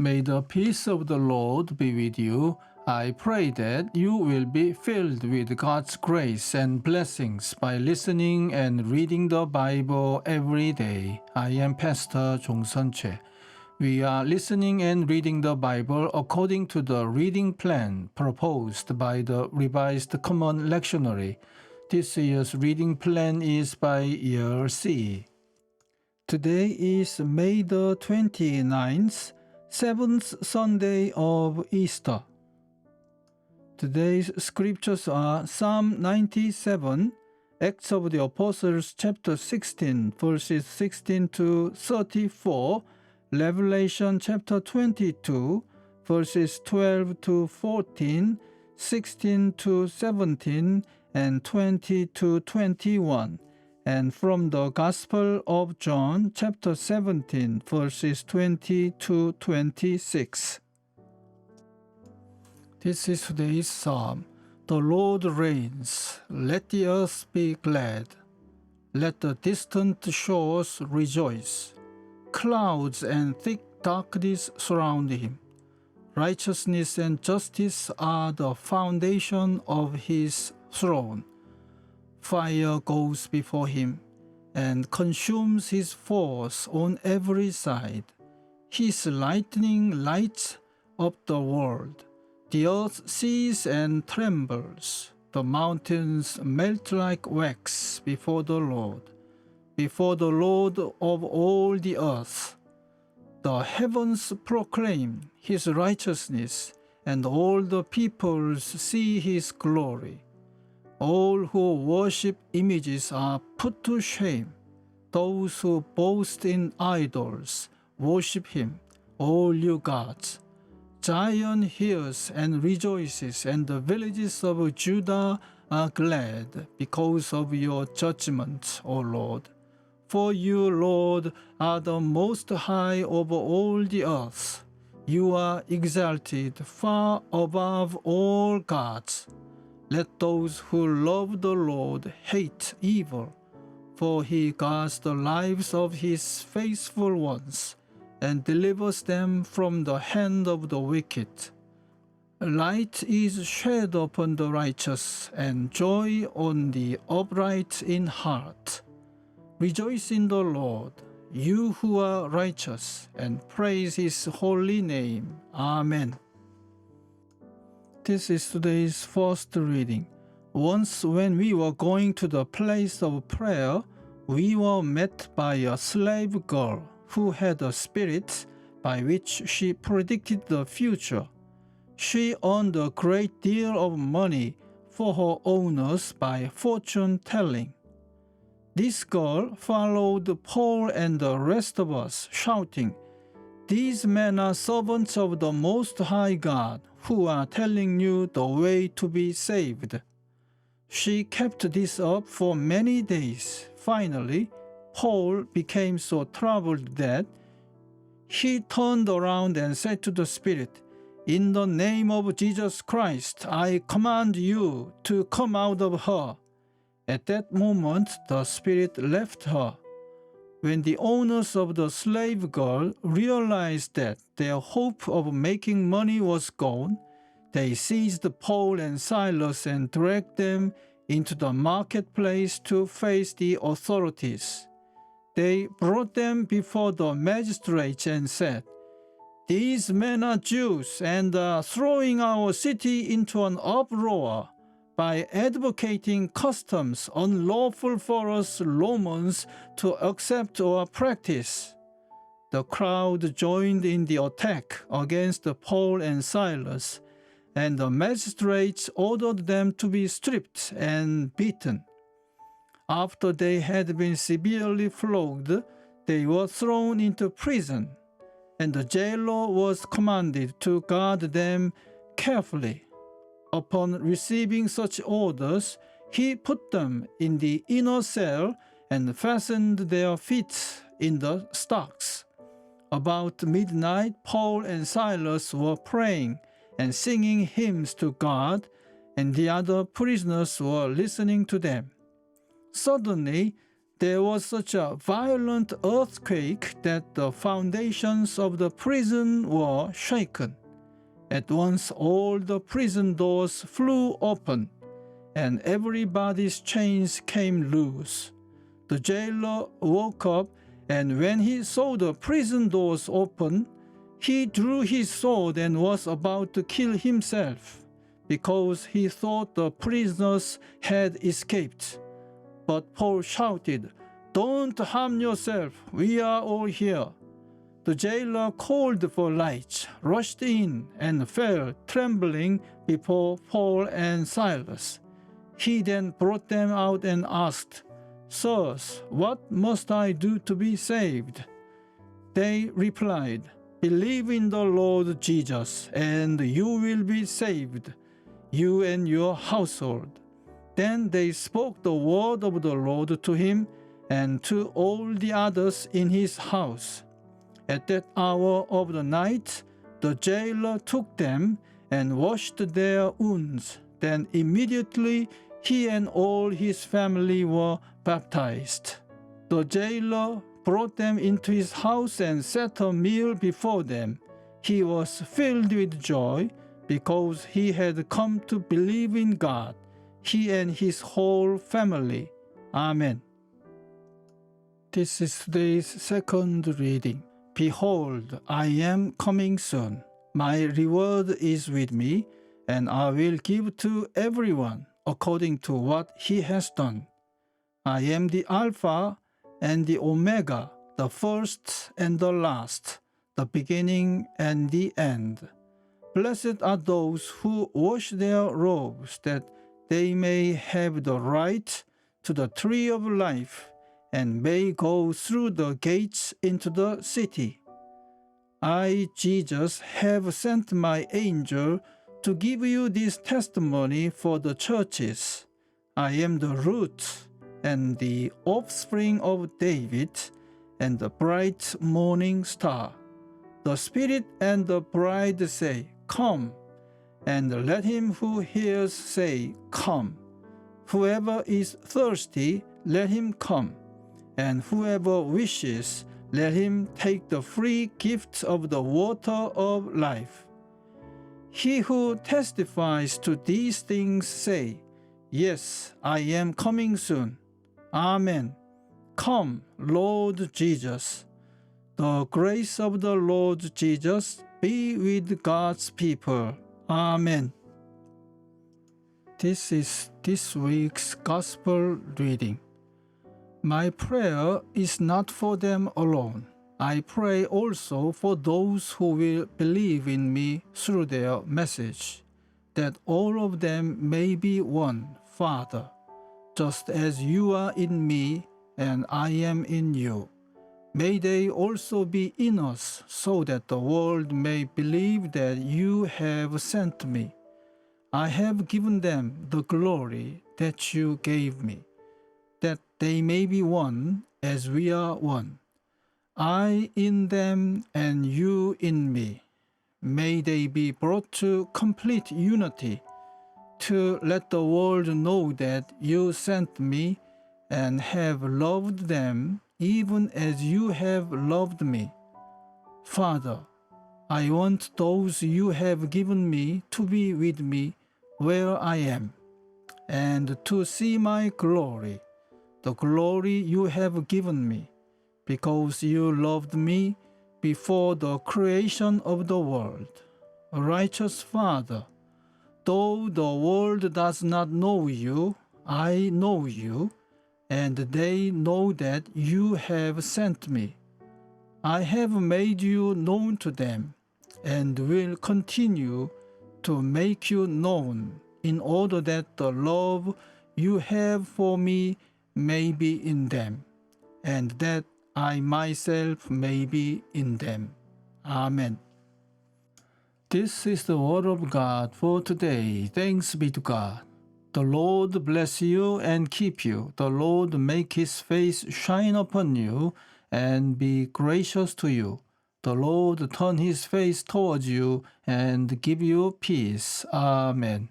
May the peace of the Lord be with you. I pray that you will be filled with God's grace and blessings by listening and reading the Bible every day. I am Pastor 종선채. We are listening and reading the Bible according to the reading plan proposed by the Revised Common Lectionary. This year's reading plan is by year C. Today is May the 29th, seventh Sunday of Easter. Today's scriptures are Psalm 97, Acts of the Apostles chapter 16, verses 16 to 34, Revelation chapter 22, verses 12 to 14, 16 to 17, and 20 to 21. And from the Gospel of John, chapter 17, verses 20 to 26. This is today's psalm. The Lord reigns. Let the earth be glad. Let the distant shores rejoice. Clouds and thick darkness surround him. Righteousness and justice are the foundation of his throne. Fire goes before him and consumes his foes on every side. His lightning lights up the world. The earth sees and trembles. The mountains melt like wax before the Lord of all the earth. The heavens proclaim his righteousness, and all the peoples see his glory. All who worship images are put to shame. Those who boast in idols worship him, all you gods. Zion hears and rejoices, and the villages of Judah are glad because of your judgment, O Lord. For you, Lord, are the most high over all the earth. You are exalted far above all gods. Let those who love the Lord hate evil, for he guards the lives of his faithful ones and delivers them from the hand of the wicked. Light is shed upon the righteous, and joy on the upright in heart. Rejoice in the Lord, you who are righteous, and praise his holy name. Amen. This is today's first reading. Once when we were going to the place of prayer, we were met by a slave girl who had a spirit by which she predicted the future. She earned a great deal of money for her owners by fortune telling. This girl followed Paul and the rest of us, shouting, "These men are servants of the Most High God, who are telling you the way to be saved." She kept this up for many days. Finally, Paul became so troubled that he turned around and said to the spirit, "In the name of Jesus Christ, I command you to come out of her." At that moment, the spirit left her. When the owners of the slave girl realized that their hope of making money was gone, they seized Paul and Silas and dragged them into the marketplace to face the authorities. They brought them before the magistrates and said, "These men are Jews and are throwing our city into an uproar by advocating customs unlawful for us Romans to accept or practice." The crowd joined in the attack against Paul and Silas, and the magistrates ordered them to be stripped and beaten. After they had been severely flogged, they were thrown into prison, and the jailer was commanded to guard them carefully. Upon receiving such orders, he put them in the inner cell and fastened their feet in the stocks. About midnight, Paul and Silas were praying and singing hymns to God, and the other prisoners were listening to them. Suddenly, There was such a violent earthquake that the foundations of the prison were shaken. At once all the prison doors flew open, and everybody's chains came loose. The jailer woke up, and when he saw the prison doors open, he drew his sword and was about to kill himself, because he thought the prisoners had escaped. But Paul shouted, "Don't harm yourself, we are all here." The jailer called for lights, rushed in, and fell trembling before Paul and Silas. He then brought them out and asked, "Sirs, what must I do to be saved?" They replied, "Believe in the Lord Jesus, and you will be saved, you and your household." Then they spoke the word of the Lord to him and to all the others in his house. At that hour of the night, the jailer took them and washed their wounds. Then immediately he and all his family were baptized. The jailer brought them into his house and set a meal before them. He was filled with joy because he had come to believe in God, he and his whole family. Amen. This is today's second reading. Behold, I am coming soon. My reward is with me, and I will give to everyone according to what he has done. I am the Alpha and the Omega, the first and the last, the beginning and the end. Blessed are those who wash their robes, that they may have the right to the tree of life and may go through the gates into the city. I, Jesus, have sent my angel to give you this testimony for the churches. I am the root and the offspring of David and the bright morning star. The Spirit and the bride say, "Come," and let him who hears say, "Come." Whoever is thirsty, let him come, and whoever wishes, let him take the free gift of the water of life. He who testifies to these things say, "Yes, I am coming soon." Amen. Come, Lord Jesus. The grace of the Lord Jesus be with God's people. Amen. This is this week's Gospel reading. My prayer is not for them alone. I pray also for those who will believe in me through their message, that all of them may be one, Father, just as you are in me and I am in you. May they also be in us, so that the world may believe that you have sent me. I have given them the glory that you gave me, that they may be one as we are one. I in them and you in me. May they be brought to complete unity, to let the world know that you sent me and have loved them even as you have loved me. Father, I want those you have given me to be with me where I am, and to see my glory, the glory you have given me, because you loved me before the creation of the world. Righteous Father, though the world does not know you, I know you, and they know that you have sent me. I have made you known to them, and will continue to make you known, in order that the love you have for me may be in them, and that I myself may be in them. Amen. This is the word of God for today. Thanks be to God. The Lord bless you and keep you. The Lord make his face shine upon you and be gracious to you. The Lord turn his face towards you and give you peace. Amen.